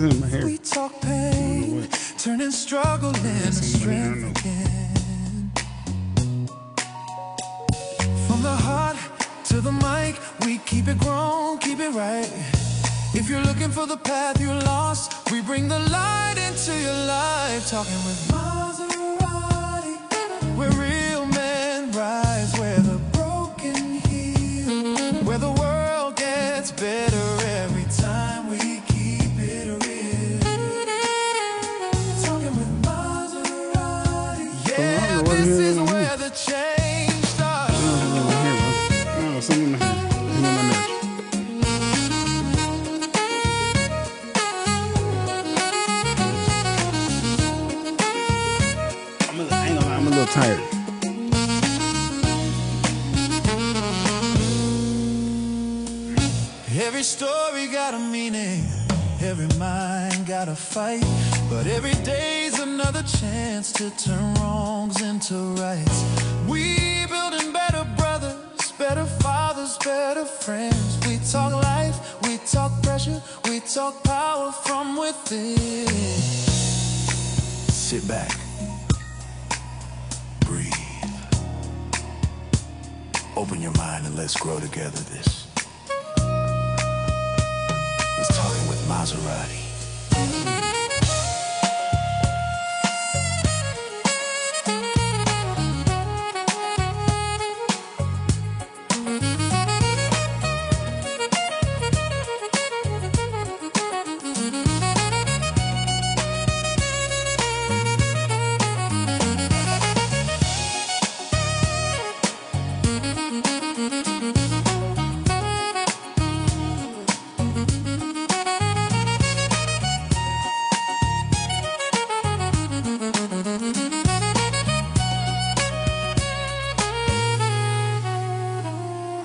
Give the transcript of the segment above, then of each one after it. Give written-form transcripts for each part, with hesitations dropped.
in my hair. We talk pain, turning struggle into strength again. From the heart to the mic, we keep it grown, keep it right. If you're looking for the path you're lost, we bring the light into your life. Talking with Maserati, where real men rise, where the broken heal, where the world gets better every time we keep it real. Talking with Maserati, yeah, this is where the change starts. Oh, something in my hair. I'm a little tired. Every story got a meaning, every mind got a fight, but every day's another chance to turn wrongs into rights. We building better brothers, better fathers, better friends. We talk life, we talk pressure, we talk power from within. Sit back, breathe, open your mind and let's grow together this. It's Talking with Maserati.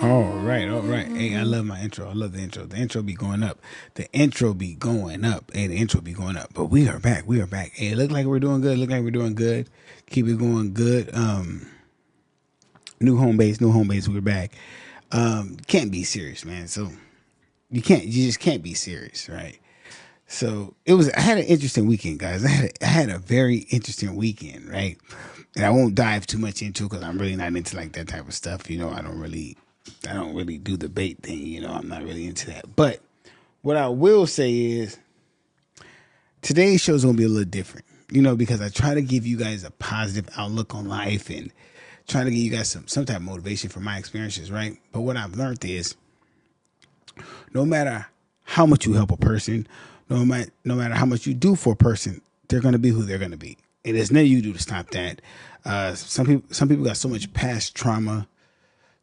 All right. Hey, I love my intro. I love the intro. The intro be going up. The intro be going up. Hey, the intro be going up. But we are back. We are back. Hey, it look like we're doing good. Look like we're doing good. Keep it going good. New home base. We're back. Can't be serious, man. So you just can't be serious, right? So I had an interesting weekend, guys. I had a very interesting weekend, right? And I won't dive too much into it because I'm really not into like that type of stuff. You know, I don't really do the bait thing. You know, I'm not really into that. But what I will say is today's show is going to be a little different, you know, because I try to give you guys a positive outlook on life and try to give you guys some type of motivation from my experiences, right? But what I've learned is no matter how much you help a person, no matter how much you do for a person, they're going to be who they're going to be. And there's nothing you can do to stop that. Some people got so much past trauma.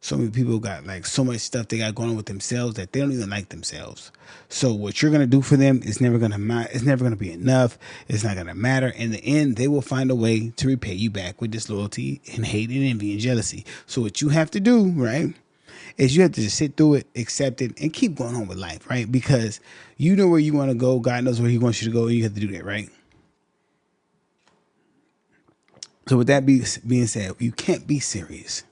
So many people got like so much stuff they got going on with themselves that they don't even like themselves. So what you're going to do for them is never going to matter. It's never going to be enough. It's not going to matter. In the end, they will find a way to repay you back with disloyalty and hate and envy and jealousy. So what you have to do, right, is you have to just sit through it, accept it, and keep going on with life, right? Because you know where you want to go. God knows where he wants you to go, and you have to do that, right? So with that being said, you can't be serious.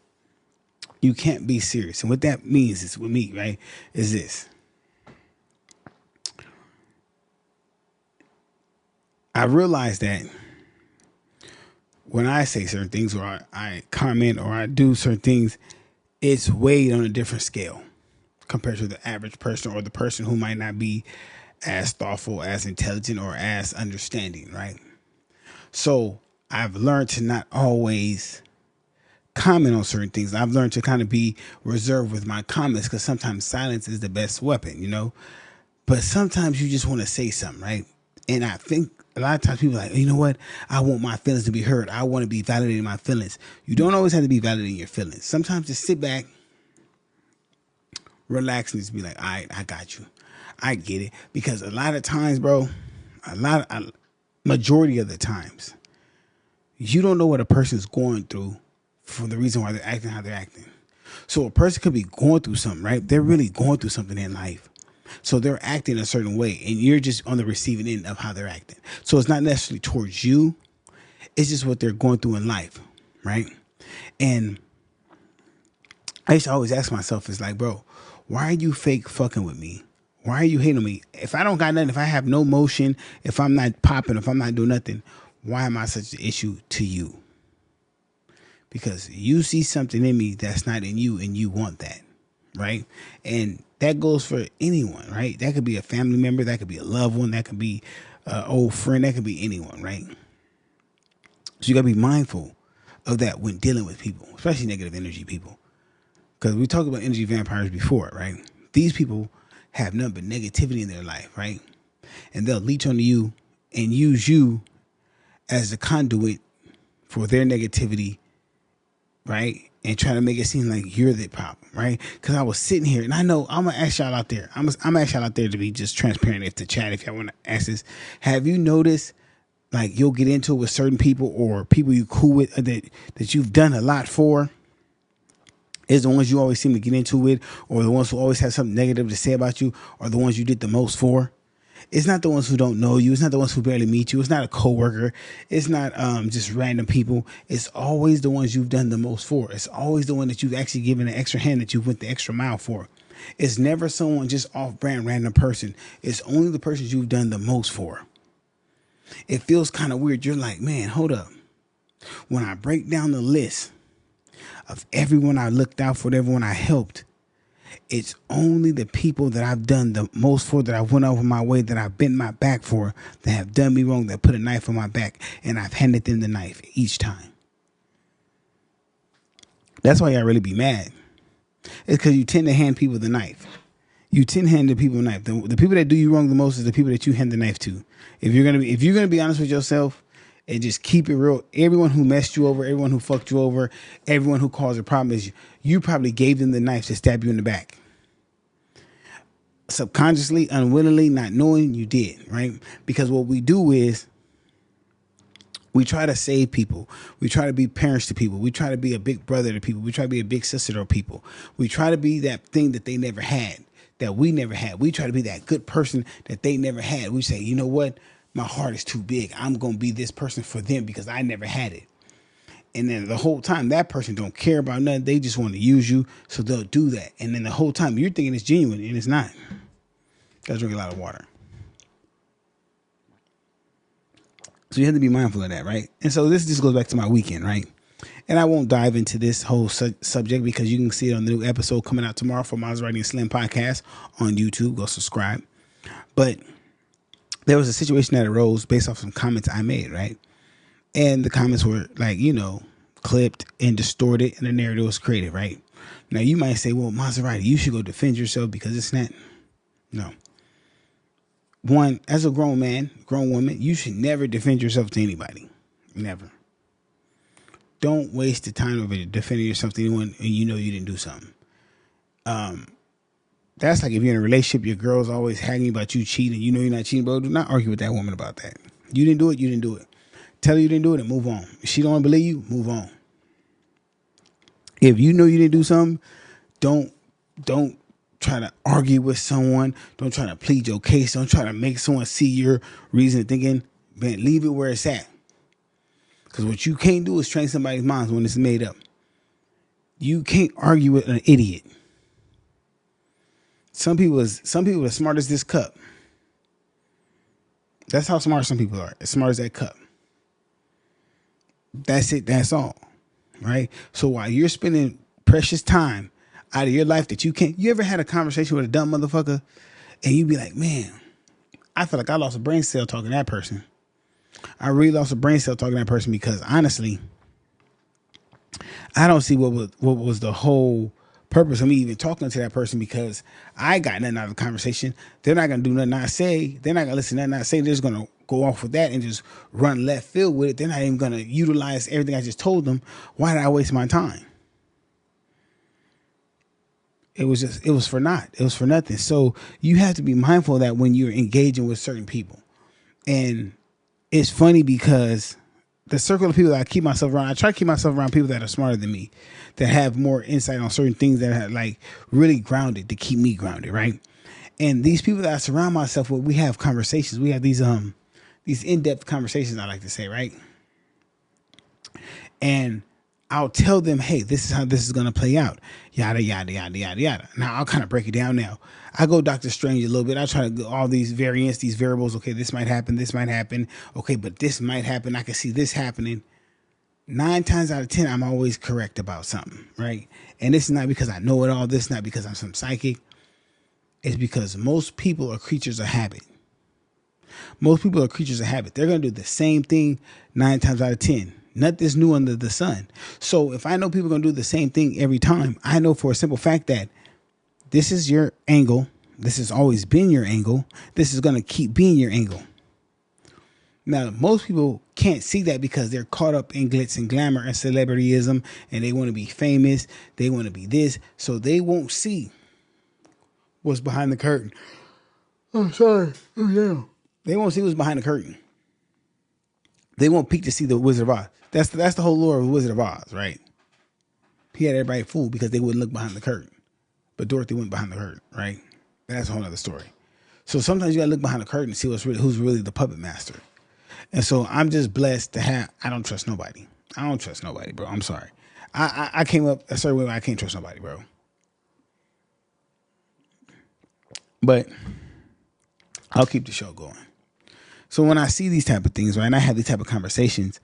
You can't be serious. And what that means is with me, right, is this. I realize that when I say certain things or I comment or I do certain things, it's weighed on a different scale compared to the average person or the person who might not be as thoughtful, as intelligent, or as understanding, right? So I've learned to not always comment on certain things. I've learned to kind of be reserved with my comments because sometimes silence is the best weapon, you know? But sometimes you just want to say something, right? And I think a lot of times people are like, you know what? I want my feelings to be heard. I want to be validating my feelings. You don't always have to be validating your feelings. Sometimes just sit back, relax, and just be like, all right, I got you. I get it. Because a lot of times, bro, majority of the times, you don't know what a person's going through for the reason why they're acting how they're acting. So a person could be going through something, right? They're really going through something in life. So they're acting a certain way, and you're just on the receiving end of how they're acting. So it's not necessarily towards you. It's just what they're going through in life, right? And I used to always ask myself, it's like, bro, why are you fake fucking with me? Why are you hating on me? If I don't got nothing, if I have no motion, if I'm not popping, if I'm not doing nothing, why am I such an issue to you? Because you see something in me that's not in you and you want that, right? And that goes for anyone, right? That could be a family member, that could be a loved one, that could be an old friend, that could be anyone, right? So you got to be mindful of that when dealing with people, especially negative energy people. Because we talked about energy vampires before, right? These people have nothing but negativity in their life, right? And they'll leech onto you and use you as the conduit for their negativity, right? And try to make it seem like you're the problem, right? Because I was sitting here, and I know I'm gonna ask y'all out there. I'm gonna ask y'all out there to be just transparent. If the chat, if y'all want to ask this, have you noticed, like, you'll get into it with certain people or people you cool with that you've done a lot for, is the ones you always seem to get into it, or the ones who always have something negative to say about you, or the ones you did the most for? It's not the ones who don't know you. It's not the ones who barely meet you. It's not a coworker. It's not just random people. It's always the ones you've done the most for. It's always the one that you've actually given an extra hand, that you went the extra mile for. It's never someone just off-brand random person. It's only the persons you've done the most for. It feels kind of weird. You're like, man, hold up. When I break down the list of everyone I looked out for, everyone I helped, it's only the people that I've done the most for, that I went over my way, that I've bent my back for, that have done me wrong, that put a knife on my back, and I've handed them the knife each time. That's why y'all really be mad. It's because you tend to hand people the knife. You tend to hand the people the knife. The people that do you wrong the most is the people that you hand the knife to. If you're gonna be honest with yourself and just keep it real, everyone who messed you over, everyone who fucked you over, everyone who caused a problem, is you probably gave them the knife to stab you in the back. Subconsciously, unwillingly, not knowing, you did, right? Because what we do is we try to save people. We try to be parents to people. We try to be a big brother to people. We try to be a big sister to people. We try to be that thing that they never had, that we never had. We try to be that good person that they never had. We say, you know what? My heart is too big. I'm going to be this person for them because I never had it. And then the whole time, that person don't care about nothing. They just want to use you, so they'll do that. And then the whole time, you're thinking it's genuine, and it's not. Gotta drink a lot of water. So you have to be mindful of that, right? And so this just goes back to my weekend, right? And I won't dive into this whole subject because you can see it on the new episode coming out tomorrow for Maserati and Slim podcast on YouTube. Go subscribe. But there was a situation that arose based off some comments I made, right? And the comments were like, clipped and distorted, and the narrative was created, right? Now you might say, well, Maserati, you should go defend yourself because it's not. No. One, as a grown man, grown woman, you should never defend yourself to anybody. Never. Don't waste the time of it defending yourself to anyone and you know you didn't do something. That's like if you're in a relationship, your girl's always haggling about you cheating. You know you're not cheating, bro. Do not argue with that woman about that. You didn't do it, you didn't do it. Tell her you didn't do it and move on. If she don't believe you, move on. If you know you didn't do something, don't try to argue with someone. Don't try to plead your case. Don't try to make someone see your reason of thinking. Man, leave it where it's at. Because what you can't do is train somebody's mind when it's made up. You can't argue with an idiot. Some people are as smart as this cup. That's how smart some people are. As smart as that cup. That's it. That's all. Right? So while you're spending precious time out of your life that you can't, you ever had a conversation with a dumb motherfucker and you be like, man, I feel like I lost a brain cell talking to that person. I really lost a brain cell talking to that person because honestly, I don't see what was the whole purpose of me even talking to that person, because I got nothing out of the conversation. They're not going to do nothing I say. They're not going to listen to nothing I say. They're just going to go off with that and just run left field with it. They're not even going to utilize everything I just told them. Why did I waste my time? It was for naught. It was for nothing. So you have to be mindful of that when you're engaging with certain people. And it's funny because the circle of people that I keep myself around, I try to keep myself around people that are smarter than me, that have more insight on certain things, that are like really grounded, to keep me grounded, right? And these people that I surround myself with, we have conversations. We have these in-depth conversations, I like to say, right? And I'll tell them, hey, this is how this is gonna play out. Yada yada yada yada yada. Now I'll kind of break it down now. I go Doctor Strange a little bit. I try to go all these variants, these variables. Okay, this might happen, this might happen. Okay, but this might happen. I can see this happening. 9 times out of 10, I'm always correct about something, right? And this is not because I know it all. This is not because I'm some psychic. It's because most people are creatures of habit. Most people are creatures of habit. They're going to do the same thing 9 times out of 10. Nothing's new under the sun. So if I know people are going to do the same thing every time, I know for a simple fact that this is your angle. This has always been your angle. This is going to keep being your angle. Now, most people can't see that because they're caught up in glitz and glamour and celebrityism, and they want to be famous. They want to be this. So they won't see what's behind the curtain. Oh, sorry. Oh, yeah. They won't see what's behind the curtain. They won't peek to see the Wizard of Oz. That's the whole lore of the Wizard of Oz, right? He had everybody fooled because they wouldn't look behind the curtain. But Dorothy went behind the curtain, right? That's a whole other story. So sometimes you gotta look behind the curtain and see who's really the puppet master. And so I'm just blessed to have. I don't trust nobody. I don't trust nobody, bro. I'm sorry. I came up a certain way where I can't trust nobody, bro. But I'll keep the show going. So when I see these type of things, right, and I have these type of conversations,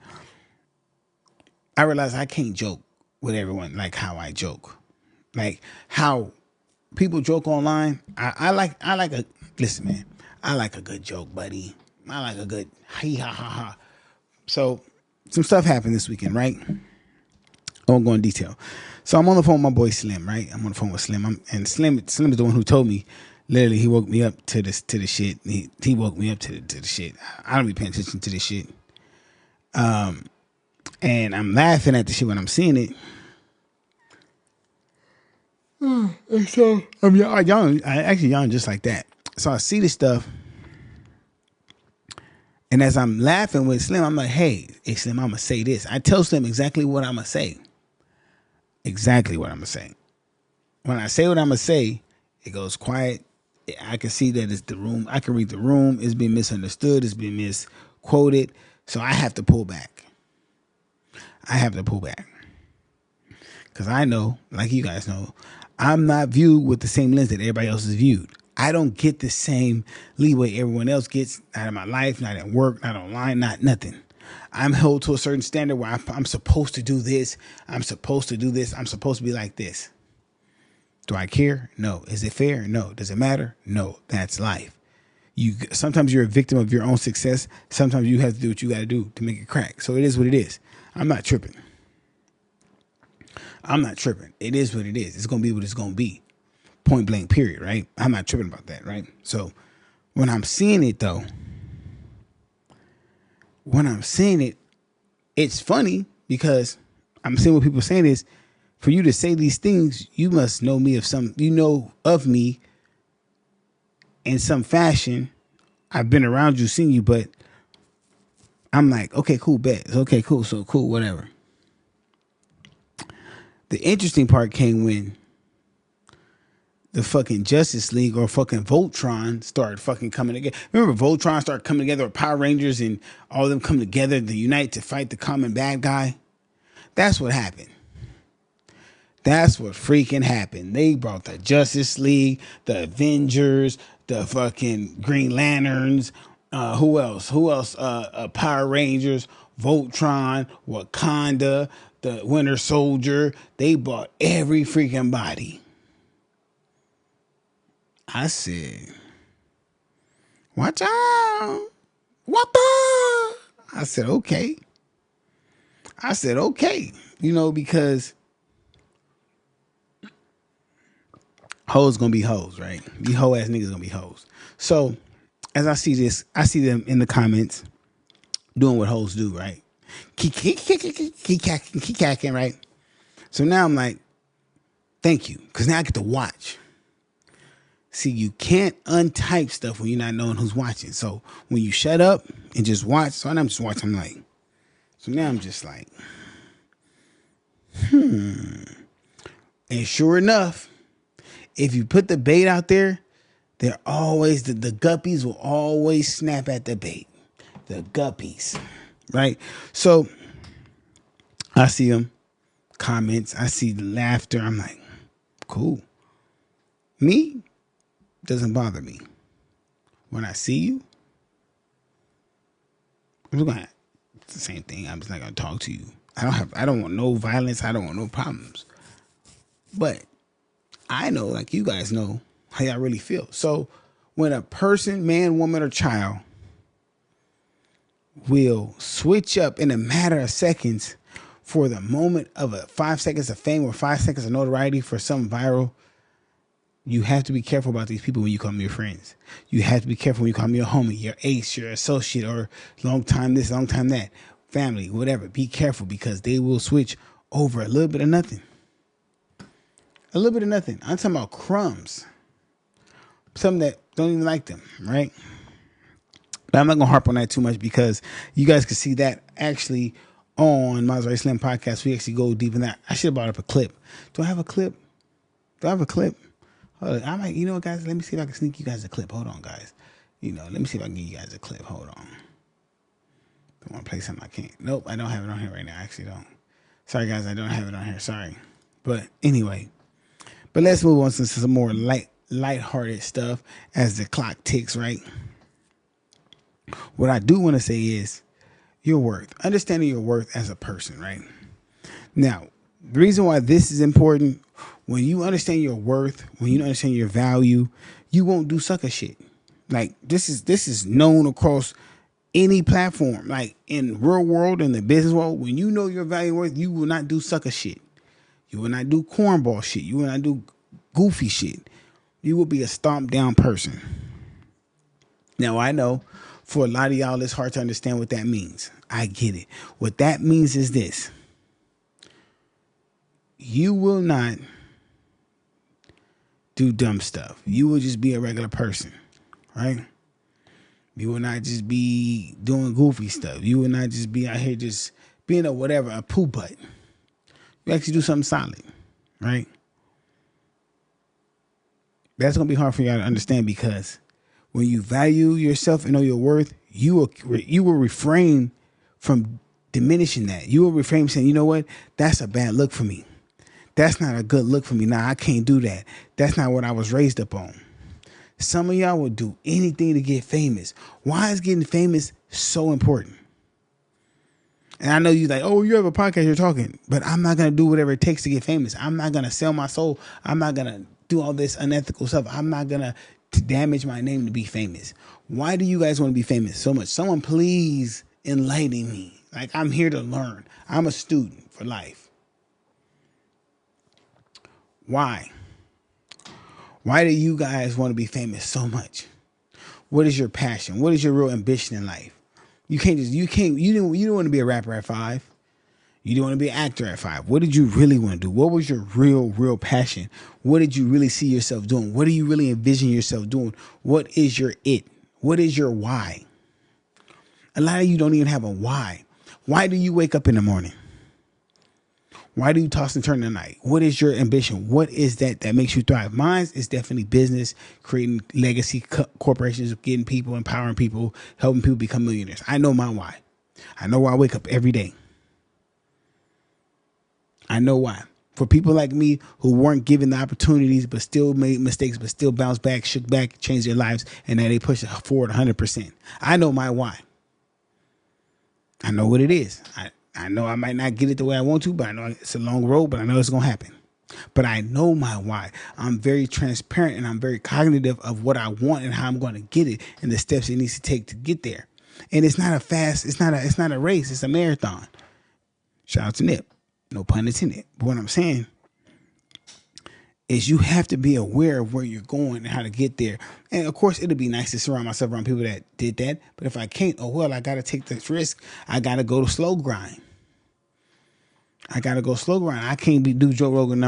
I realize I can't joke with everyone like how I joke. Like how people joke online. I like a listen, man. I like a good joke, buddy. I like a good hee ha ha ha. So some stuff happened this weekend, right? I won't go in detail. So I'm on the phone with my boy Slim, right? I'm on the phone with Slim. And Slim is the one who told me. Literally, he woke me up to the shit. He woke me up to the shit. I don't be paying attention to this shit. And I'm laughing at the shit when I'm seeing it. And so I'm young. I actually young just like that. So I see this stuff. And as I'm laughing with Slim, I'm like, hey Slim, I'm going to say this. I tell Slim exactly what I'm going to say. Exactly what I'm going to say. When I say what I'm going to say, it goes quiet. I can see that it's the room. I can read the room. It's been misunderstood. It's been misquoted. So I have to pull back. Because I know, like you guys know, I'm not viewed with the same lens that everybody else is viewed. I don't get the same leeway everyone else gets, not in my life, not at work, not online, not nothing. I'm held to a certain standard where I'm supposed to do this. I'm supposed to do this. I'm supposed to be like this. Do I care? No. Is it fair? No. Does it matter? No. That's life. Sometimes you're a victim of your own success. Sometimes you have to do what you got to do to make it crack. So it is what it is. I'm not tripping. It is what it is. It's going to be what it's going to be. Point blank, period, right? I'm not tripping about that, right? So when I'm seeing it, though, it's funny because I'm seeing what people are saying is, for you to say these things, you must know me of me in some fashion. I've been around you, seen you, but I'm like, okay, cool, bet. Okay, cool, so cool, whatever. The interesting part came when the fucking Justice League or fucking Voltron started fucking coming together. Remember Voltron started coming together with Power Rangers and all of them come together to unite to fight the common bad guy? That's what happened. That's what freaking happened. They brought the Justice League, the Avengers, the fucking Green Lanterns. Who else? Power Rangers, Voltron, Wakanda, the Winter Soldier. They brought every freaking body. I said, watch out. What the? I said, okay. Because hoes gonna be hoes, right? These hoe ass niggas gonna be hoes. So as I see this, I see them in the comments doing what hoes do, right? Keep cacking, right? So now I'm like, thank you, because now I get to watch. See, you can't untype stuff when you're not knowing who's watching. So when you shut up and just watch, so I'm just watching, so now I'm just like, And sure enough, if you put the bait out there, they're always, the guppies will always snap at the bait. The guppies, right? So I see them. comments. I see the laughter. I'm like, cool. Me, doesn't bother me. When I see you, I'm just gonna, it's the same thing. I'm just not gonna talk to you. I don't want no violence. I don't want no problems. But I know, like you guys know, how y'all really feel. So when a person, man, woman, or child will switch up in a matter of seconds for the moment of 5 seconds of fame or 5 seconds of notoriety for something viral, you have to be careful about these people when you call them your friends. You have to be careful when you call them your homie, your ace, your associate, or long time this, long time that, family, whatever. Be careful because they will switch over a little bit of nothing. A little bit of nothing. I'm talking about crumbs. Something that don't even like them, right? But I'm not going to harp on that too much because you guys can see that actually on Maserati Slim podcast. We actually go deep in that. I should have brought up a clip. Do I have a clip? Hold on. I might, you know what, guys? Let me see if I can sneak you guys a clip. Hold on, guys. Let me see if I can get you guys a clip. Hold on. I want to play something I can't. Nope, I don't have it on here right now. I actually don't. Sorry, guys. I don't have it on here. Sorry. But anyway. But let's move on to some more lighthearted stuff as the clock ticks, right? What I do want to say is your worth. Understanding your worth as a person, right? Now, the reason why this is important, when you understand your worth, when you understand your value, you won't do sucker shit. Like this is known across any platform. Like in real world, in the business world, when you know your value and worth, you will not do sucker shit. You will not do cornball shit. You will not do goofy shit. You will be a stomped down person. Now, I know for a lot of y'all, it's hard to understand what that means. I get it. What that means is this. You will not do dumb stuff. You will just be a regular person, right? You will not just be doing goofy stuff. You will not just be out here just being a poo butt. You actually do something solid, right? That's going to be hard for y'all to understand because when you value yourself and know your worth, you will refrain from diminishing that. You will refrain from saying, you know what? That's a bad look for me. That's not a good look for me. Nah, I can't do that. That's not what I was raised up on. Some of y'all will do anything to get famous. Why is getting famous so important? And I know you like, oh, you have a podcast, you're talking, but I'm not going to do whatever it takes to get famous. I'm not going to sell my soul. I'm not going to do all this unethical stuff. I'm not going to damage my name to be famous. Why do you guys want to be famous so much? Someone please enlighten me. Like, I'm here to learn. I'm a student for life. Why? Why do you guys want to be famous so much? What is your passion? What is your real ambition in life? You didn't want to be a rapper at 5. You didn't want to be an actor at 5. What did you really want to do? What was your real passion? What did you really see yourself doing? What do you really envision yourself doing? What is your it? What is your why? A lot of you don't even have a why. Why do you wake up in the morning? Why do you toss and turn at night? What is your ambition? What is that makes you thrive? Mine is definitely business, creating legacy corporations, getting people, empowering people, helping people become millionaires. I know my why. I know why I wake up every day. I know why. For people like me who weren't given the opportunities, but still made mistakes, but still bounced back, shook back, changed their lives, and now they push it forward 100%. I know my why. I know what it is. I know I might not get it the way I want to, but I know it's a long road, but I know it's going to happen. But I know my why. I'm very transparent and I'm very cognitive of what I want and how I'm going to get it and the steps it needs to take to get there. And it's not it's not a race. It's a marathon. Shout out to Nip. No pun intended. But what I'm saying is you have to be aware of where you're going and how to get there. And of course, it'll be nice to surround myself around people that did that. But if I can't, oh well, I got to take this risk. I got to go to slow grind. I got to go slow grind. I can't do Joe Rogan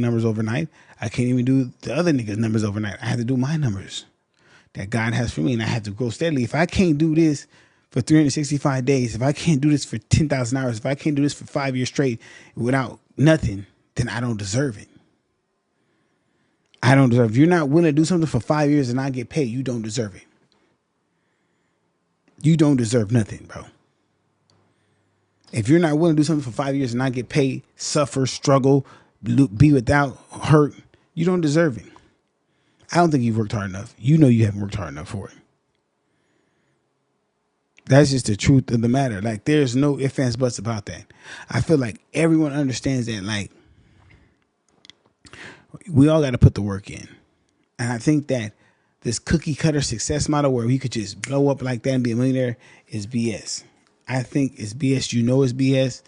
numbers overnight. I can't even do the other niggas' numbers overnight. I have to do my numbers that God has for me, and I have to grow steadily. If I can't do this for 365 days, if I can't do this for 10,000 hours, if I can't do this for 5 years straight without nothing, then I don't deserve it. I don't deserve it. If you're not willing to do something for 5 years and not get paid, you don't deserve it. You don't deserve nothing, bro. If you're not willing to do something for 5 years and not get paid, suffer, struggle, be without, hurt, you don't deserve it. I don't think you've worked hard enough. You know you haven't worked hard enough for it. That's just the truth of the matter. Like, there's no ifs, ands, buts about that. I feel like everyone understands that, like, we all got to put the work in. And I think that this cookie cutter success model where we could just blow up like that and be a millionaire is BS. I think it's BS. You know it's BS.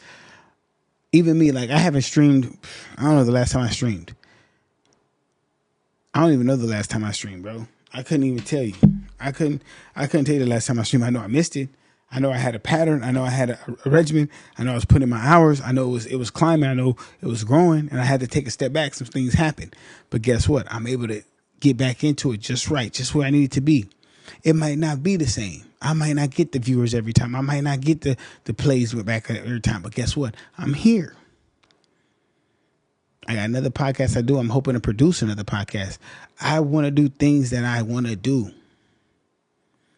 Even me, like, I haven't streamed. I don't know the last time I streamed. I don't even know the last time I streamed, bro. I couldn't even tell you. I couldn't tell you the last time I streamed. I know I missed it. I know I had a pattern. I know I had a regimen. I know I was putting in my hours. I know it was climbing. I know it was growing, and I had to take a step back. Some things happened. But guess what? I'm able to get back into it just right, just where I need it to be. It might not be the same. I might not get the viewers every time. I might not get the plays back every time. But guess what? I'm here. I got another podcast I do. I'm hoping to produce another podcast. I want to do things that I want to do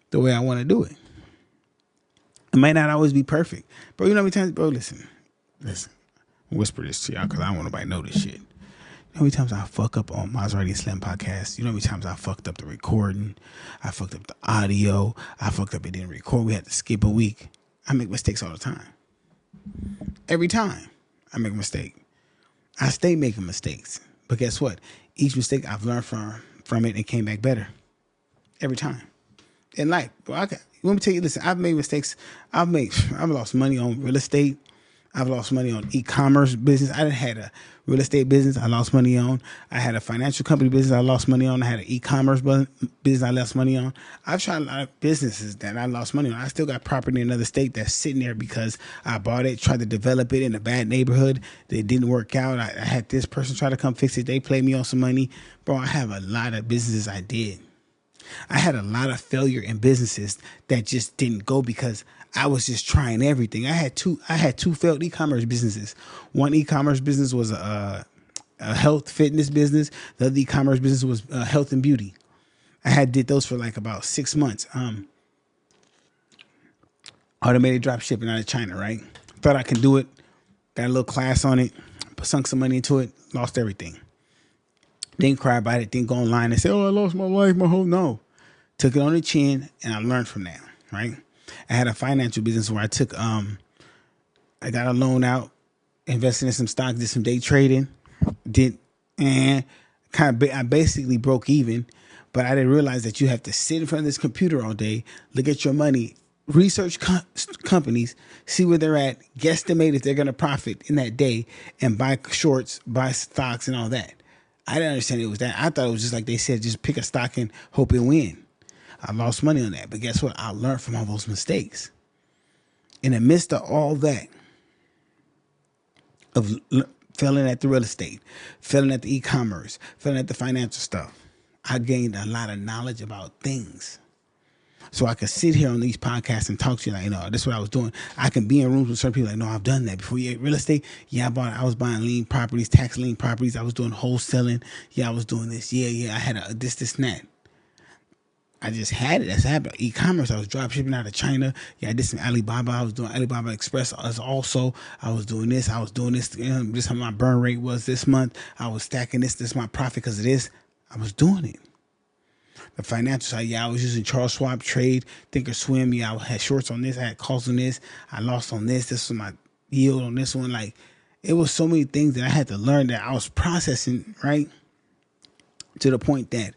the way I want to do it. It might not always be perfect. Bro, you know how many times, bro, listen. Whisper this to y'all because I don't want nobody to know this shit. You know how many times I fuck up on Maserati Slim podcast? You know how many times I fucked up the recording? I fucked up the audio. I fucked up it didn't record. We had to skip a week. I make mistakes all the time. Every time I make a mistake. I stay making mistakes. But guess what? Each mistake I've learned from it and came back better. Every time. In life. Bro, let me tell you, listen, I've made mistakes. I've lost money on real estate. I've lost money on e-commerce business. I had a real estate business I lost money on. I had a financial company business I lost money on. I had an e-commerce business I lost money on. I've tried a lot of businesses that I lost money on. I still got property in another state that's sitting there because I bought it, tried to develop it in a bad neighborhood. It didn't work out. I had this person try to come fix it. They played me on some money. Bro, I have a lot of businesses I did. I had a lot of failure in businesses that just didn't go because I was just trying everything. I had two failed e-commerce businesses. One e-commerce business was a health fitness business. The other e-commerce business was health and beauty. I did those for like about 6 months. Automated drop shipping out of China, right? Thought I could do it. Got a little class on it. Sunk some money into it. Lost everything. Didn't cry about it. Didn't go online and say, "Oh, I lost my life, my whole." No. Took it on the chin, and I learned from that, right? I had a financial business where I got a loan out, invested in some stocks, did some day trading, I basically broke even, but I didn't realize that you have to sit in front of this computer all day, look at your money, research companies, see where they're at, guesstimate if they're going to profit in that day, and buy shorts, buy stocks, and all that. I didn't understand it was that. I thought it was just like they said, just pick a stock and hope it win. I lost money on that. But guess what? I learned from all those mistakes. In the midst of all that, of failing at the real estate, failing at the e-commerce, failing at the financial stuff, I gained a lot of knowledge about things. So I could sit here on these podcasts and talk to you like, this is what I was doing. I can be in rooms with certain people like, no, I've done that before. Yeah, real estate. Yeah, I was buying lien properties, tax lien properties. I was doing wholesaling. Yeah, I was doing this. Yeah, I had this, and that. I just had it. That's happened. E-commerce. I was drop shipping out of China. Yeah, I did some Alibaba. I was doing Alibaba Express. Also, I was doing this. Just how my burn rate was this month. I was stacking this. This is my profit because of this. I was doing it. The financial side, yeah, I was using Charles Schwab Trade, Thinkorswim. Yeah, I had shorts on this. I had calls on this. I lost on this. This was my yield on this one. Like, it was so many things that I had to learn that I was processing, right? To the point that,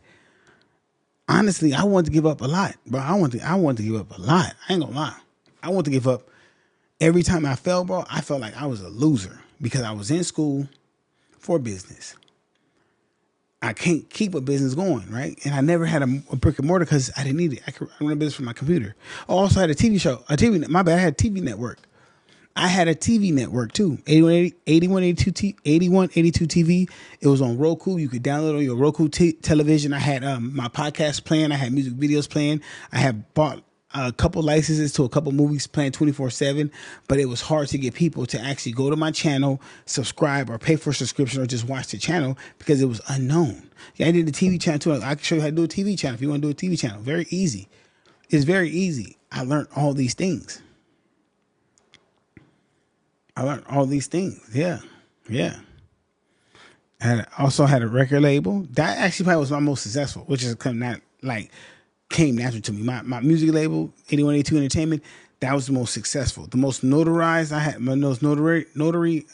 honestly, I wanted to give up a lot, bro. I wanted to give up a lot. I ain't gonna lie. I wanted to give up. Every time I fell, bro, I felt like I was a loser because I was in school for business. I can't keep a business going, right? And I never had a brick and mortar because I didn't need it. I could run a business from my computer. I also had a TV show, I had a TV network. I had a TV network too, 8182 TV. It was on Roku. You could download it on your Roku television. I had my podcast playing. I had music videos playing. I had bought a couple licenses to a couple movies playing 24/7, but it was hard to get people to actually go to my channel, subscribe, or pay for a subscription, or just watch the channel because it was unknown. Yeah, I did the TV channel too. I can show you how to do a TV channel if you want to do a TV channel. Very easy. It's very easy. I learned all these things. I learned all these things. Yeah. Yeah. Also had a record label. That actually probably was my most successful, which is came natural to me. My music label, 8182 Entertainment, that was the most successful. The most notarized I had, my most notoriety,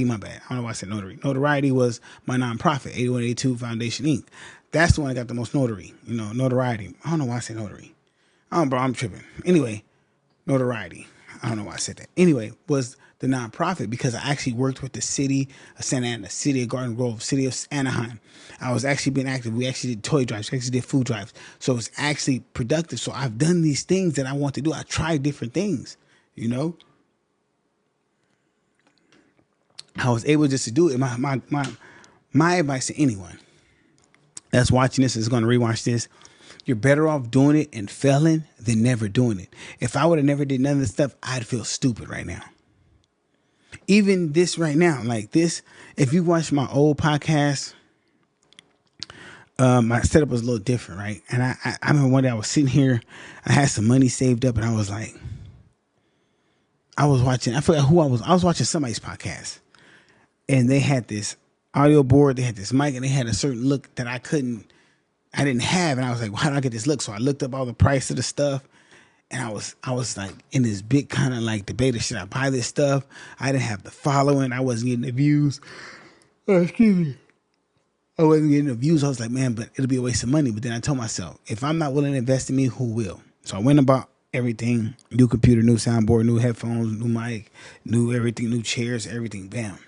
my bad. I don't know why I said notary. Notoriety was my nonprofit, 8182 Foundation Inc. That's the one I got the most notoriety. I don't know why I said notary. Bro, I'm tripping. Anyway, notoriety. I don't know why I said that. Anyway, was the nonprofit because I actually worked with the city of Santa Ana, city of Garden Grove, city of Anaheim. I was actually being active. We actually did toy drives. We actually did food drives. So it was actually productive. So I've done these things that I want to do. I tried different things, you know. I was able just to do it. My advice to anyone that's watching this is going to rewatch this. You're better off doing it and failing than never doing it. If I would have never did none of this stuff, I'd feel stupid right now. Even this right now, like this, if you watch my old podcast, my setup was a little different, right? And I remember one day I was sitting here, I had some money saved up, and I was like, I forgot who I was watching somebody's podcast, and they had this audio board, they had this mic, and they had a certain look that I didn't have, and I was like, well, how do I get this look? So I looked up all the price of the stuff, and I was like in this big kind of like debate of should I buy this stuff? I didn't have the following, I wasn't getting the views. Excuse me. I wasn't getting the views. I was like, man, but it'll be a waste of money. But then I told myself, if I'm not willing to invest in me, who will? So I went about everything, new computer, new soundboard, new headphones, new mic, new everything, new chairs, everything, bam.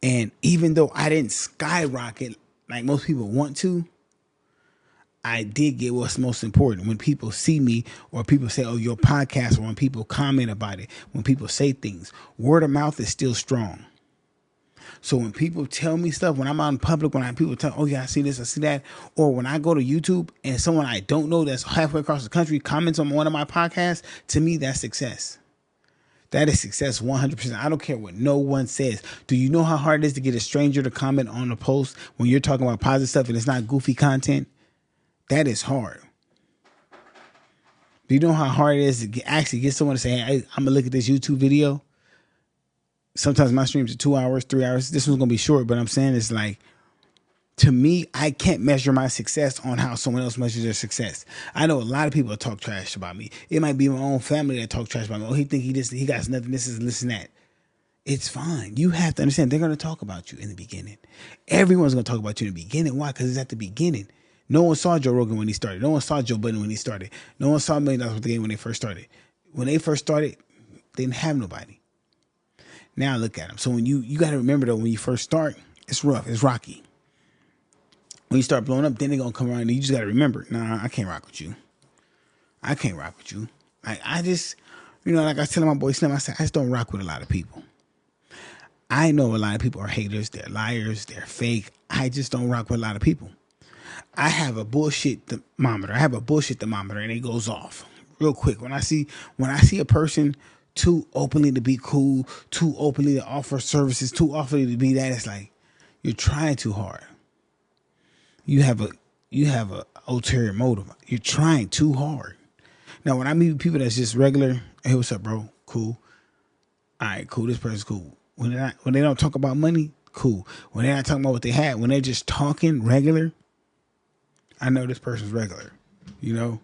And even though I didn't skyrocket like most people want to, I did get what's most important. When people see me or people say, oh, your podcast, or when people comment about it, when people say things, word of mouth is still strong. So when people tell me stuff, when I'm out in public, people tell, oh yeah, I see this, I see that, or when I go to YouTube and someone I don't know that's halfway across the country comments on one of my podcasts, to me, that's success. That is success 100%. I don't care what no one says. Do you know how hard it is to get a stranger to comment on a post when you're talking about positive stuff and it's not goofy content? That is hard. Do you know how hard it is to actually get someone to say, hey, I'm going to look at this YouTube video? Sometimes my streams are 2 hours, 3 hours. This one's going to be short, but I'm saying it's like, to me, I can't measure my success on how someone else measures their success. I know a lot of people that talk trash about me. It might be my own family that talk trash about me. Oh, he think he got nothing, this and that. It's fine. You have to understand they're going to talk about you in the beginning. Everyone's going to talk about you in the beginning. Why? Because it's at the beginning. No one saw Joe Rogan when he started. No one saw Joe Budden when he started. No one saw $1 Million Worth of Game when they first started. When they first started, they didn't have nobody. Now look at them. So when you got to remember though, when you first start, it's rough. It's rocky. When you start blowing up, then they're going to come around and you just got to remember, nah, I can't rock with you. I can't rock with you. Like I just, like I was telling my boy Slim, I said, I just don't rock with a lot of people. I know a lot of people are haters. They're liars. They're fake. I just don't rock with a lot of people. I have a bullshit thermometer. And it goes off real quick. When I see a person too openly to be cool, too openly to offer services, too openly to be that, it's like you're trying too hard. You have a ulterior motive. You're trying too hard. Now, when I meet people that's just regular, hey, what's up, bro? Cool. All right, cool. This person's cool. When they don't talk about money, cool. When they're not talking about what they had, when they're just talking regular, I know this person's regular. You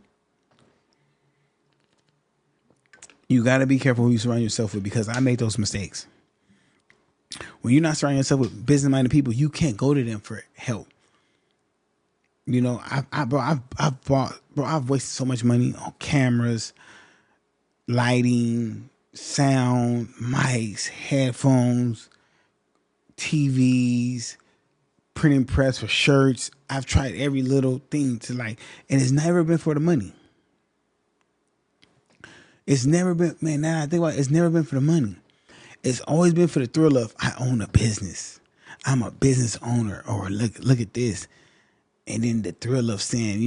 got to be careful who you surround yourself with, because I made those mistakes. When you're not surrounding yourself with business-minded people, you can't go to them for help. I've wasted so much money on cameras, lighting, sound, mics, headphones, TVs, printing press for shirts. I've tried every little thing and it's never been for the money. It's never been, man, now I think about it, it's never been for the money. It's always been for the thrill of, I own a business. I'm a business owner, or look at this. And then the thrill of saying,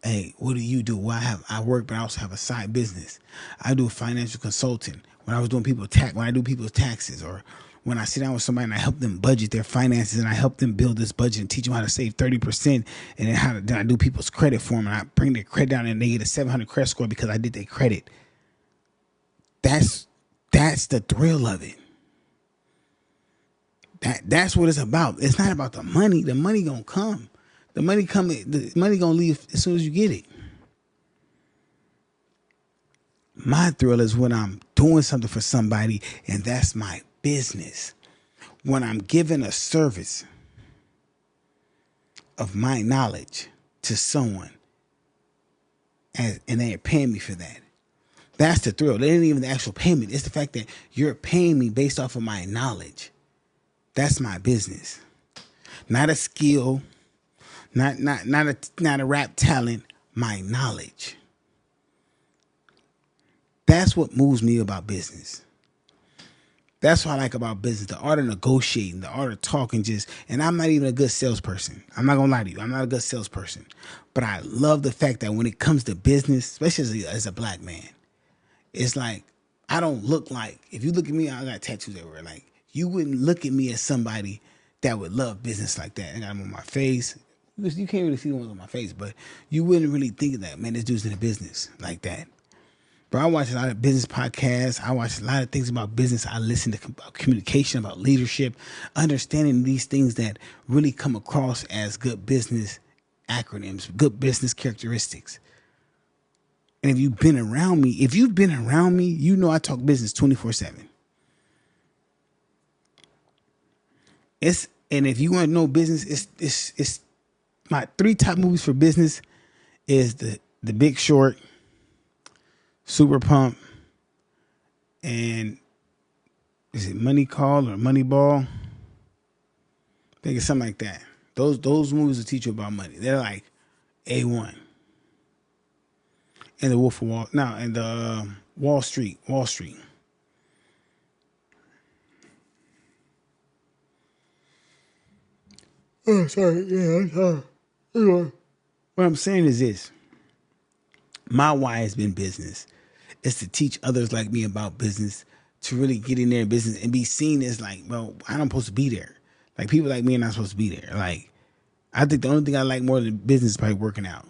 hey, what do you do? Well, I work, but I also have a side business. I do financial consulting. When I was doing when I do people's taxes, or when I sit down with somebody and I help them budget their finances, and I help them build this budget and teach them how to save 30%, and then I do people's credit for them, and I bring their credit down and they get a 700 credit score because I did their credit. That's the thrill of it. That's what it's about. It's not about the money. The money gonna come. The money gonna leave as soon as you get it. My thrill is when I'm doing something for somebody and that's my business. When I'm giving a service of my knowledge to someone and they're paying me for that. That's the thrill. It ain't even the actual payment. It's the fact that you're paying me based off of my knowledge. That's my business. Not a skill, not a rap talent, my knowledge. That's what moves me about business. That's what I like about business, the art of negotiating, the art of talking and I'm not even a good salesperson. I'm not going to lie to you. I'm not a good salesperson. But I love the fact that when it comes to business, especially as a black man, it's like, I don't look like, if you look at me, I got tattoos everywhere. Like, you wouldn't look at me as somebody that would love business like that. I got them on my face. You can't really see the ones on my face, but you wouldn't really think of that, man, this dude's in a business like that. But I watch a lot of business podcasts. I watch a lot of things about business. I listen to about communication, about leadership, understanding these things that really come across as good business acronyms, good business characteristics. And if you've been around me, you know I talk business 24/7. And if you want to know business, it's my 3 top movies for business is the Big Short, Super Pump, and is it Money Call or Moneyball? I think it's something like that. Those movies will teach you about money. They're like A1. And the Wolf of Wall Street. Oh, sorry. Yeah. What I'm saying is this. My why has been business. It's to teach others like me about business, to really get in there in business and be seen as like, well, I'm supposed to be there. Like, people like me are not supposed to be there. Like, I think the only thing I like more than business is probably working out.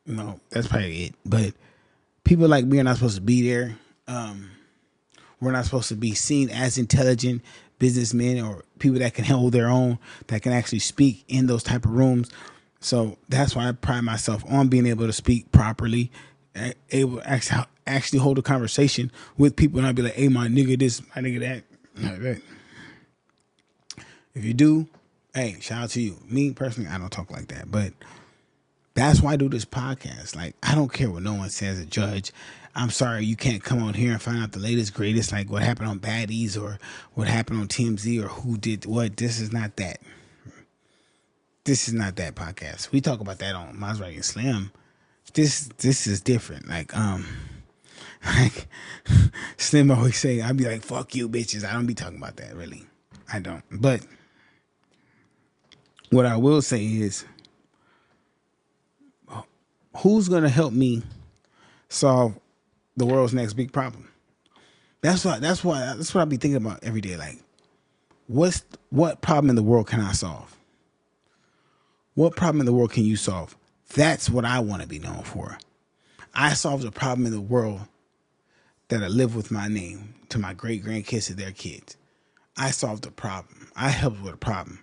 You know, that's probably it. But people like me are not supposed to be there. We're not supposed to be seen as intelligent businessmen or people that can hold their own, that can actually speak in those type of rooms. So that's why I pride myself on being able to speak properly, able to actually hold a conversation with people, and I'd be like, hey, my nigga this, my nigga that. Like that. If you do, hey, shout out to you. Me, personally, I don't talk like that. But that's why I do this podcast. Like, I don't care what no one says, a judge. I'm sorry you can't come on here and find out the latest, greatest, like what happened on Baddies or what happened on TMZ or who did what. This is not that. This is not that podcast. We talk about that on Maserati and Slim. This is different. Like Slim always say, I'd be like, fuck you, bitches. I don't be talking about that, really. I don't. But what I will say is, who's going to help me solve the world's next big problem? That's what I be thinking about every day. Like, what problem in the world can I solve? What problem in the world can you solve? That's what I want to be known for. I solved a problem in the world that I live with my name to my great grandkids to their kids. I solved a problem. I helped with a problem.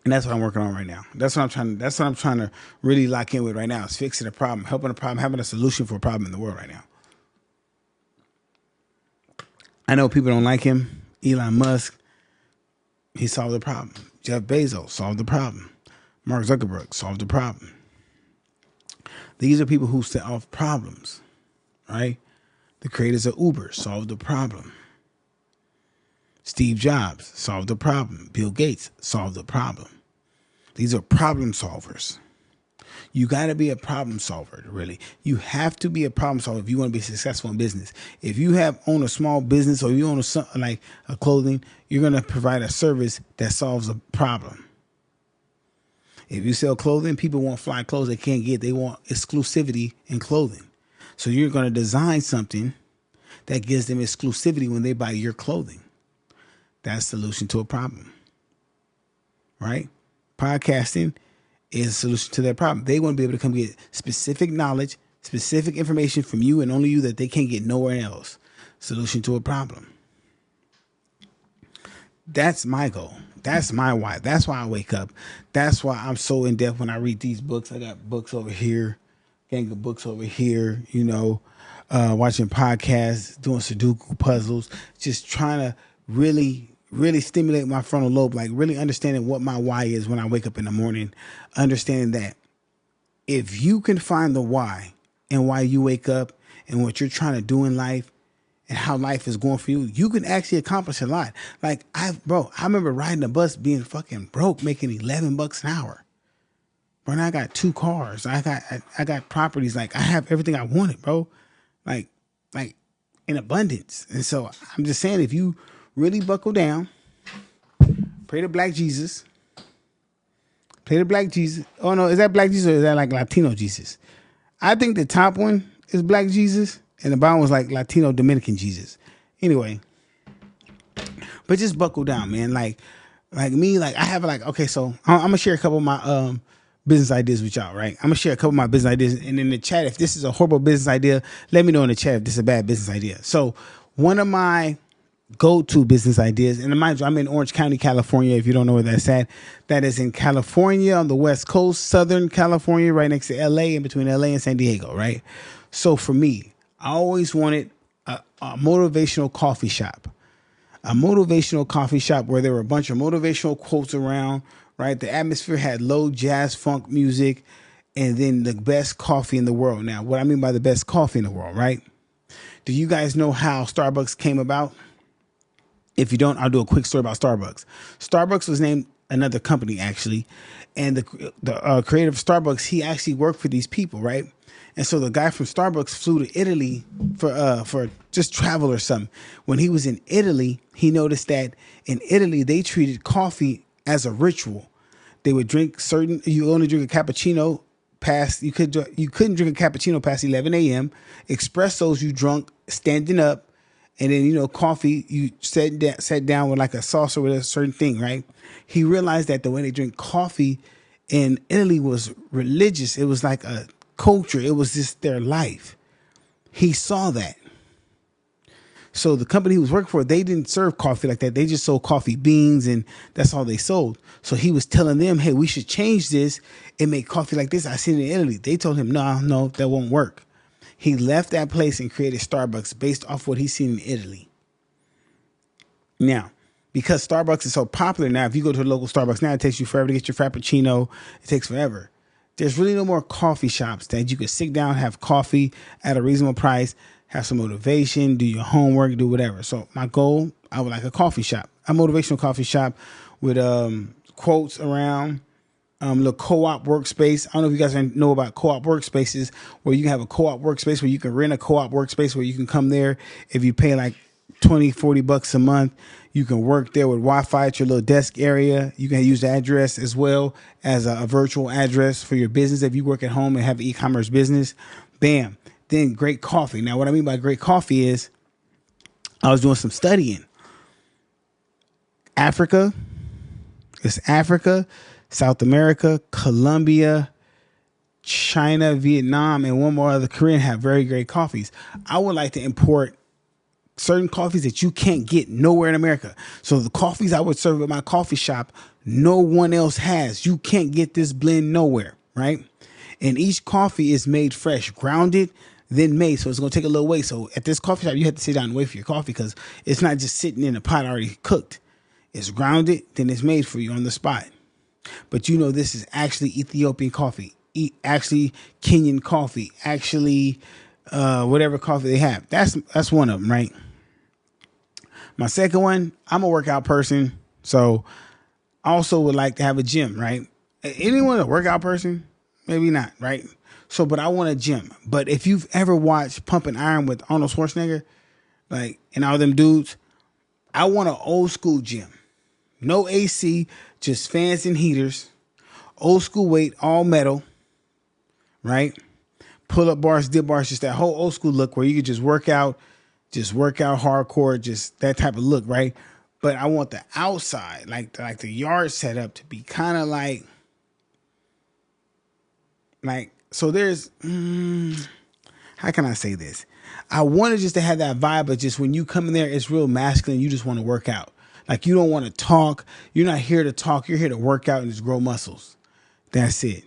And that's what I'm working on right now. That's what I'm trying to really lock in with right now, is fixing a problem, helping a problem, having a solution for a problem in the world right now. I know people don't like him. Elon Musk, he solved the problem. Jeff Bezos solved the problem. Mark Zuckerberg solved the problem. These are people who set off problems, right? The creators of Uber solved the problem. Steve Jobs solved the problem. Bill Gates solved the problem. These are problem solvers. You got to be a problem solver, really. You have to be a problem solver if you want to be successful in business. If you own a small business or you own a clothing, you're going to provide a service that solves a problem. If you sell clothing, people want fly clothes they can't get. They want exclusivity in clothing. So you're going to design something that gives them exclusivity when they buy your clothing. That's the solution to a problem, right? Podcasting is a solution to that problem. They want to be able to come get specific knowledge Specific information from you and only you that they can't get nowhere else. Solution to a problem. That's my goal. That's my why. That's why I wake up. That's why I'm so in depth when I read these books. I got books over here, gang of books over here, watching podcasts, doing Sudoku puzzles, just trying to really, really stimulate my frontal lobe, like really understanding what my why is when I wake up in the morning. Understanding that if you can find the why and why you wake up and what you're trying to do in life, and how life is going for you, you can actually accomplish a lot. Like I remember riding a bus being fucking broke, making $11 an hour. Bro, and I got 2 cars. I got properties. Like I have everything I wanted, bro. Like in abundance. And so I'm just saying, if you really buckle down, pray to Black Jesus. Pray to Black Jesus. Oh no, is that Black Jesus or is that like Latino Jesus? I think the top one is Black Jesus. And the bottom was like Latino Dominican Jesus. Anyway, but just buckle down, man. Like me, like I have okay, so I'm gonna share a couple of my business ideas with y'all, right? I'm gonna share a couple of my business ideas, and in the chat, if this is a horrible business idea, let me know in the chat if this is a bad business idea. So one of my go-to business ideas, and mind you, I'm in Orange County, California. If you don't know where that's at, that is in California on the West Coast, Southern California, right next to LA, in between LA and San Diego, right? So for me, I always wanted a motivational coffee shop. A motivational coffee shop where there were a bunch of motivational quotes around, right? The atmosphere had low jazz funk music and then the best coffee in the world. Now, what I mean by the best coffee in the world, right? Do you guys know how Starbucks came about? If you don't, I'll do a quick story about Starbucks. Starbucks was named another company, actually. And the creator of Starbucks, he actually worked for these people, right? And so the guy from Starbucks flew to Italy for just travel or something. When he was in Italy, he noticed that in Italy, they treated coffee as a ritual. They would drink you only drink a cappuccino you couldn't drink a cappuccino past 11 a.m. Espressos you drunk standing up. And then, coffee, you sat down with like a saucer with a certain thing, right? He realized that the way they drink coffee in Italy was religious. It was like a culture. It was just their life. He saw that. So the company he was working for, they didn't serve coffee like that. They just sold coffee beans and that's all they sold. So he was telling them, hey, we should change this and make coffee like this. I seen it in Italy. They told him, no, that won't work. He left that place and created Starbucks based off what he's seen in Italy. Now, because Starbucks is so popular now, if you go to a local Starbucks now, it takes you forever to get your Frappuccino. It takes forever. There's really no more coffee shops that you could sit down, have coffee at a reasonable price, have some motivation, do your homework, do whatever. So my goal, I would like a coffee shop, a motivational coffee shop with quotes around. Little co-op workspace. I don't know if you guys know about co-op workspaces where you can have a co-op workspace where you can rent a co-op workspace where you can come there. If you pay like $20-$40 a month, you can work there with Wi-Fi at your little desk area. You can use the address as well as a virtual address for your business. If you work at home and have an e-commerce business, bam. Then great coffee. Now, what I mean by great coffee is I was doing some studying. Africa, South America, Colombia, China, Vietnam, and one more other Korean have very great coffees. I would like to import certain coffees that you can't get nowhere in America. So the coffees I would serve at my coffee shop, no one else has. You can't get this blend nowhere, right? And each coffee is made fresh, grounded, then made. So it's going to take a little wait. So at this coffee shop, you have to sit down and wait for your coffee because it's not just sitting in a pot already cooked. It's grounded, then it's made for you on the spot. But this is actually Ethiopian coffee, actually Kenyan coffee, actually whatever coffee they have. That's one of them, right? My second one, I'm a workout person, so I also would like to have a gym, right? Anyone a workout person? Maybe not, right? So, but I want a gym. But if you've ever watched Pump and Iron with Arnold Schwarzenegger, and all them dudes, I want an old school gym. No AC, just fans and heaters, old school weight, all metal, right? Pull up bars, dip bars, just that whole old school look where you could just work out hardcore, just that type of look, right? But I want the outside, like the yard setup to be kind of like, so there's, how can I say this? I wanted just to have that vibe, but just when you come in there, it's real masculine. You just want to work out. Like you don't want to talk. You're not here to talk. You're here to work out and just grow muscles. That's it.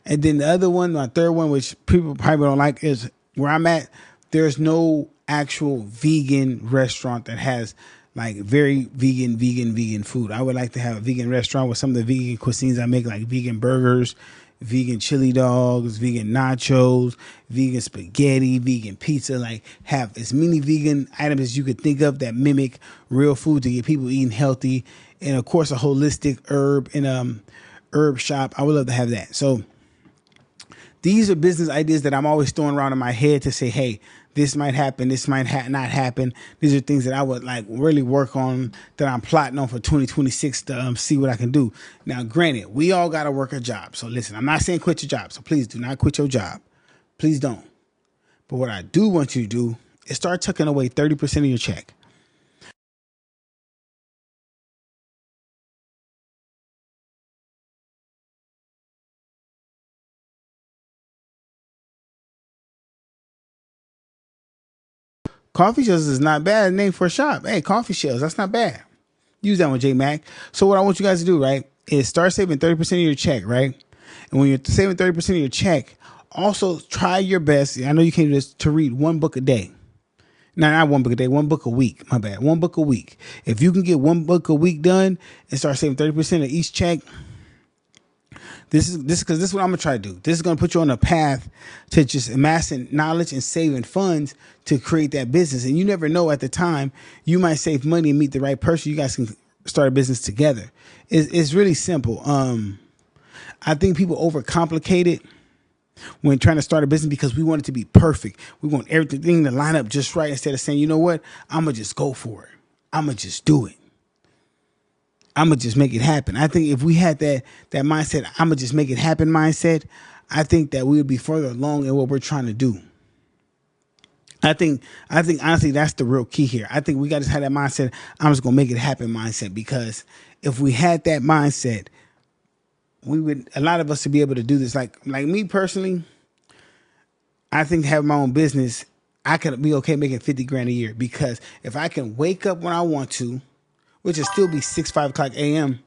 And then the other one, my third one, which people probably don't like, is where I'm at. There's no actual vegan restaurant that has like very vegan food. I would like to have a vegan restaurant with some of the vegan cuisines I make, like vegan burgers, vegan chili dogs, vegan nachos, vegan spaghetti, vegan pizza. Like have as many vegan items as you could think of that mimic real food to get people eating healthy. And of course, a holistic herb and herb shop. I would love to have that. So these are business ideas that I'm always throwing around in my head to say, hey, this might happen. This might not happen. These are things that I would like really work on, that I'm plotting on for 2026 to see what I can do. Now, granted, we all got to work a job. So listen, I'm not saying quit your job. So please do not quit your job. Please don't. But what I do want you to do is start tucking away 30% of your check. Coffee shells is not bad. Name for a shop. Hey, coffee shells. That's not bad. Use that one, J Mac. So what I want you guys to do, right, is start saving 30% of your check, right? And when you're saving 30% of your check, also try your best. I know you can't do this, to read one book a day. No, not one book a day, one book a week. My bad. One book a week. If you can get one book a week done and start saving 30% of each check, this is because this is what I'm gonna try to do. This is gonna put you on a path to just amassing knowledge and saving funds to create that business. And you never know, at the time you might save money and meet the right person. You guys can start a business together. It's really simple. I think people overcomplicate it when trying to start a business because we want it to be perfect. We want everything to line up just right, instead of saying, you know what, I'm gonna just go for it. I'm gonna just do it. I'm going to just make it happen. I think if we had that mindset, I'm going to just make it happen mindset, I think that we would be further along in what we're trying to do. I think honestly, that's the real key here. I think we got to have that mindset, I'm just going to make it happen mindset, because if we had that mindset, a lot of us would be able to do this. Like me personally, I think having my own business, I could be okay making 50 grand a year, because if I can wake up when I want to, which will still be 5 o'clock a.m.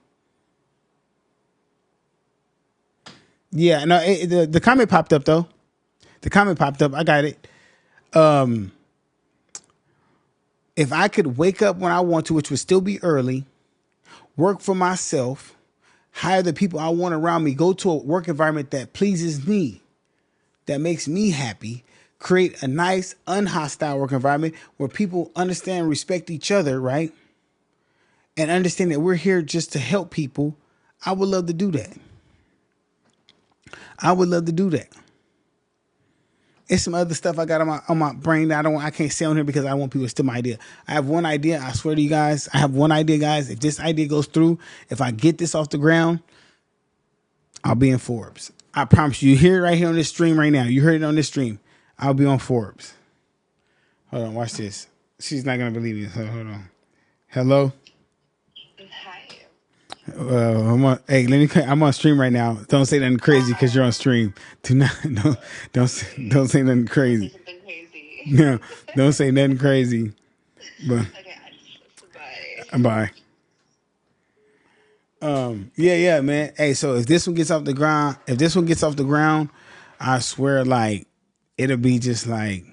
Yeah, no, the comment popped up, though. The comment popped up. I got it. If I could wake up when I want to, which would still be early, work for myself, hire the people I want around me, go to a work environment that pleases me, that makes me happy, create a nice, unhostile work environment where people understand and respect each other, right? And understand that we're here just to help people, I would love to do that. I would love to do that. It's some other stuff I got on my brain that I can't say on here because I don't want people to steal my idea. I have one idea. I swear to you guys, I have one idea, guys. If this idea goes through, if I get this off the ground, I'll be in Forbes. I promise you. You hear it right here on this stream right now. You heard it on this stream. I'll be on Forbes. Hold on, watch this. She's not gonna believe me. So hold on. Hello. I'm on stream right now. Don't say nothing crazy because you're on stream. Don't say nothing crazy. Something crazy. No, don't say nothing crazy. But Okay, bye. Yeah, man. Hey, so if this one gets off the ground, I swear, like, it'll be just like,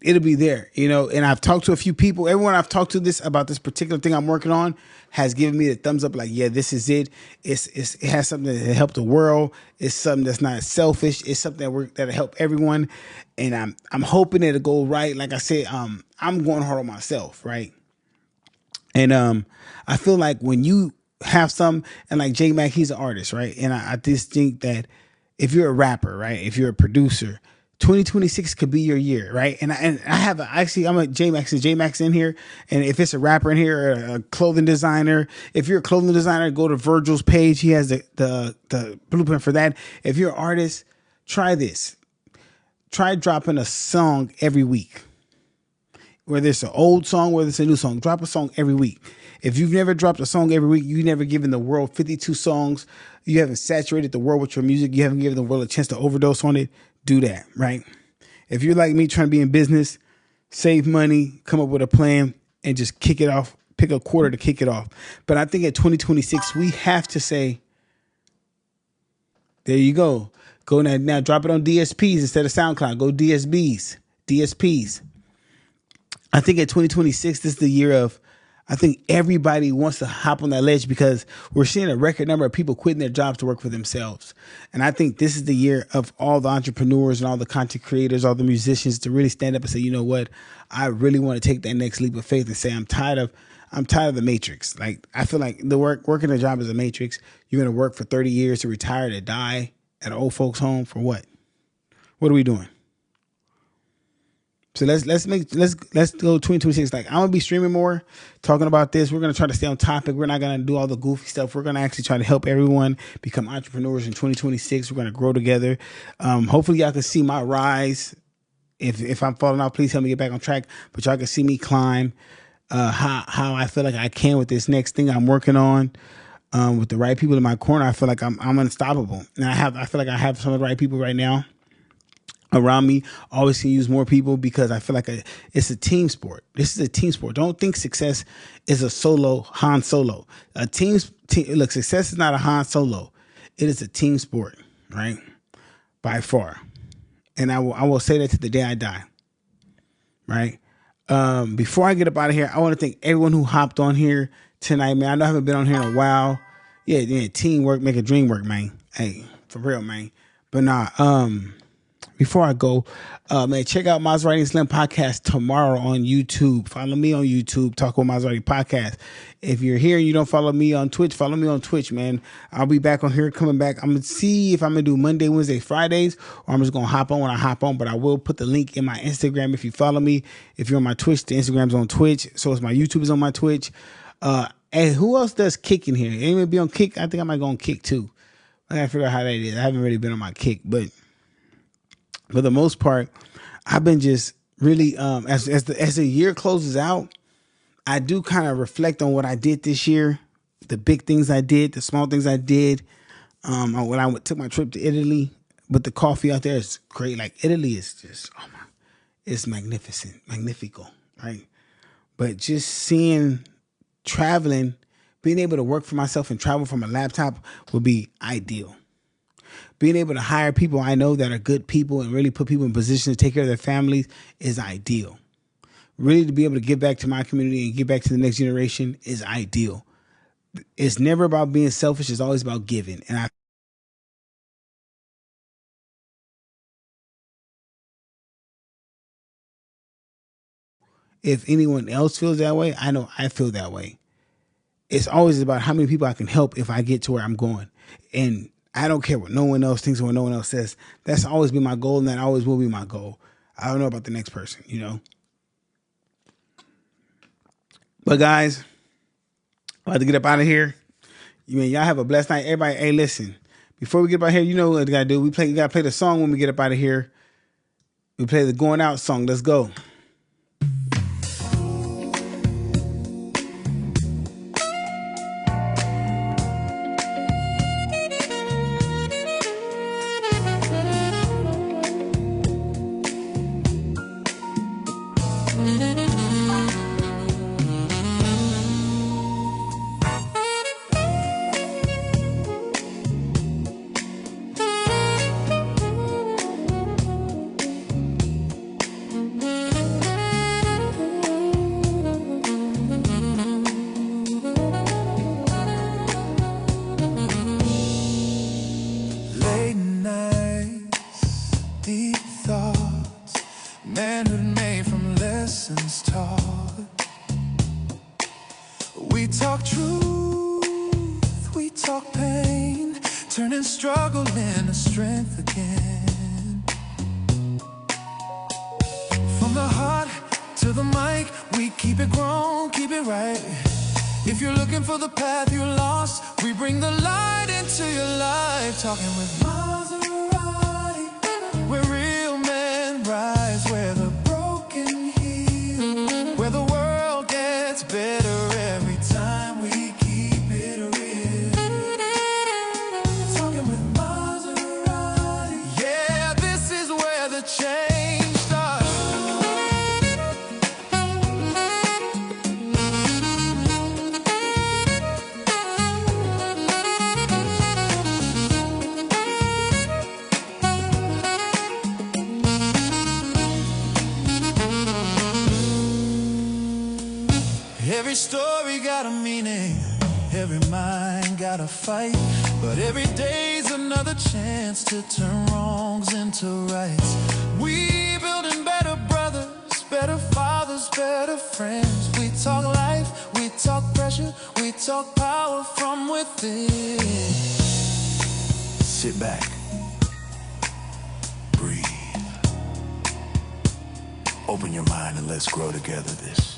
it'll be there, you know. And I've talked to a few people. Everyone I've talked to about this particular thing I'm working on has given me the thumbs up. Like, yeah, this is it. It has something that help the world. It's something that's not selfish. It's something that'll help everyone. And I'm hoping it'll go right. Like I said, I'm going hard on myself, right? And I feel like when you have some, and like J Mac, he's an artist, right? And I just think that if you're a rapper, right, if you're a producer, 2026 could be your year, right? And I have I'm a J Max, and J Max in here. And if it's a rapper in here, or a clothing designer, if you're a clothing designer, go to Virgil's page. He has the blueprint for that. If you're an artist, try this. Try dropping a song every week. Whether it's an old song, whether it's a new song, drop a song every week. If you've never dropped a song every week, you've never given the world 52 songs, you haven't saturated the world with your music, you haven't given the world a chance to overdose on it, do that, right? If you're like me trying to be in business, save money, come up with a plan, and just kick it off, pick a quarter to kick it off. But I think at 2026, we have to say, there you go. Go now drop it on DSPs instead of SoundCloud. Go DSPs. I think at 2026, this is the year of, I think everybody wants to hop on that ledge because we're seeing a record number of people quitting their jobs to work for themselves. And I think this is the year of all the entrepreneurs and all the content creators, all the musicians to really stand up and say, you know what? I really want to take that next leap of faith and say, I'm tired of the matrix. Like, I feel like working a job is a matrix. You're going to work for 30 years to retire, to die at an old folks home for what? What are we doing? So let's go 2026. Like, I'm gonna be streaming more, talking about this. We're gonna try to stay on topic. We're not gonna do all the goofy stuff. We're gonna actually try to help everyone become entrepreneurs in 2026. We're gonna grow together. Hopefully y'all can see my rise. If I'm falling off, please help me get back on track. But y'all can see me climb. How I feel like I can with this next thing I'm working on. With the right people in my corner, I feel like I'm unstoppable. And I feel like I have some of the right people right now around me. Always can use more people because I feel like it's a team sport. This is a team sport. Don't think success is a solo Han Solo. Look, success is not a Han Solo. It is a team sport, right? By far. And I will say that to the day I die, right? Before I get up out of here, I want to thank everyone who hopped on here tonight, man. I know I haven't been on here in a while. Yeah, teamwork make a dream work, man. Hey, for real, man. But before I go, man, check out Maserati and Slim podcast tomorrow on YouTube. Follow me on YouTube, Talk with Maserati podcast. If you're here and you don't follow me on Twitch, follow me on Twitch, man. I'll be back on here, coming back. I'm going to see if I'm going to do Monday, Wednesday, Fridays, or I'm just going to hop on when I hop on. But I will put the link in my Instagram if you follow me. If you're on my Twitch, the Instagram's on Twitch. So is my YouTube is on my Twitch. And who else does Kick in here? Anybody be on Kick? I think I might go on Kick too. I got to figure out how that is. I haven't really been on my Kick, but for the most part, I've been just really, as the year closes out, I do kind of reflect on what I did this year, the big things I did, the small things I did. When I took my trip to Italy, but the coffee out there is great. Like, Italy is just, it's magnificent, magnifico, right? But just traveling, being able to work for myself and travel from a laptop would be ideal. Being able to hire people I know that are good people and really put people in position to take care of their families is ideal. Really to be able to give back to my community and give back to the next generation is ideal. It's never about being selfish. It's always about giving. And if anyone else feels that way, I know I feel that way. It's always about how many people I can help if I get to where I'm going. And I don't care what no one else thinks or what no one else says. That's always been my goal, and that always will be my goal. I don't know about the next person, you know. But guys, I'm about to get up out of here. Y'all have a blessed night. Everybody, hey, listen. Before we get up out here, you know what we gotta do. We gotta play the song when we get up out of here. We play the Going Out song. Let's go. Talking with Maserati, where real men rise, where the broken heal, where the world gets better every time we keep it real. Talking with Maserati, yeah, this is where the change story got a meaning, every mind got a fight, but every day's another chance to turn wrongs into rights. We building better brothers, better fathers, better friends. We talk life, we talk pressure, we talk power from within. Sit back, breathe, open your mind and let's grow together this.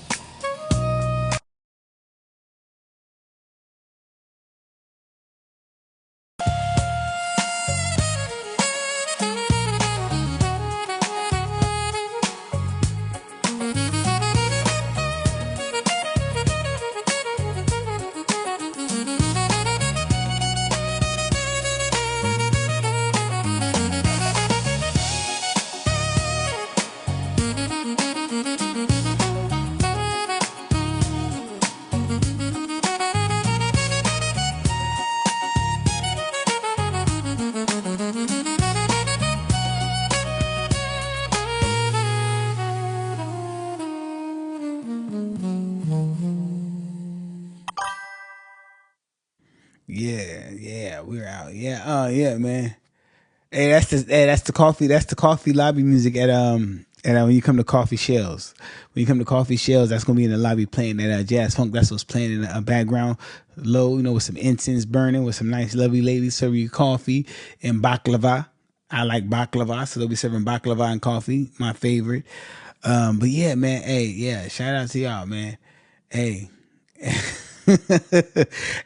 Yeah, we're out. Yeah, man. That's the coffee. That's the coffee lobby music at when you come to Coffee Shells. When you come to Coffee Shells, that's gonna be in the lobby playing that jazz funk. That's what's playing in the background, low, with some incense burning, with some nice lovely ladies serving you coffee and baklava. I like baklava, so they'll be serving baklava and coffee, my favorite. But yeah, man. Hey, yeah. Shout out to y'all, man. Hey.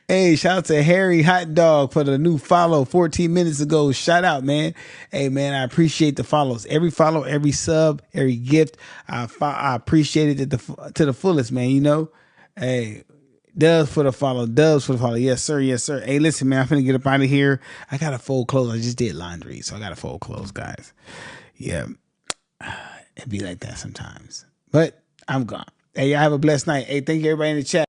Hey, shout out to Harry Hot Dog for the new follow 14 minutes ago. Shout out, man. Hey, man, I appreciate the follows. Every follow, every sub, every gift. I appreciate it to the fullest, man. Hey, Dubs for the follow. Dubs for the follow. Yes, sir. Yes, sir. Hey, listen, man, I'm finna get up out of here. I got to fold clothes. I just did laundry, so I got to fold clothes, guys. Yeah, it'd be like that sometimes. But I'm gone. Hey, y'all have a blessed night. Hey, thank you, everybody in the chat.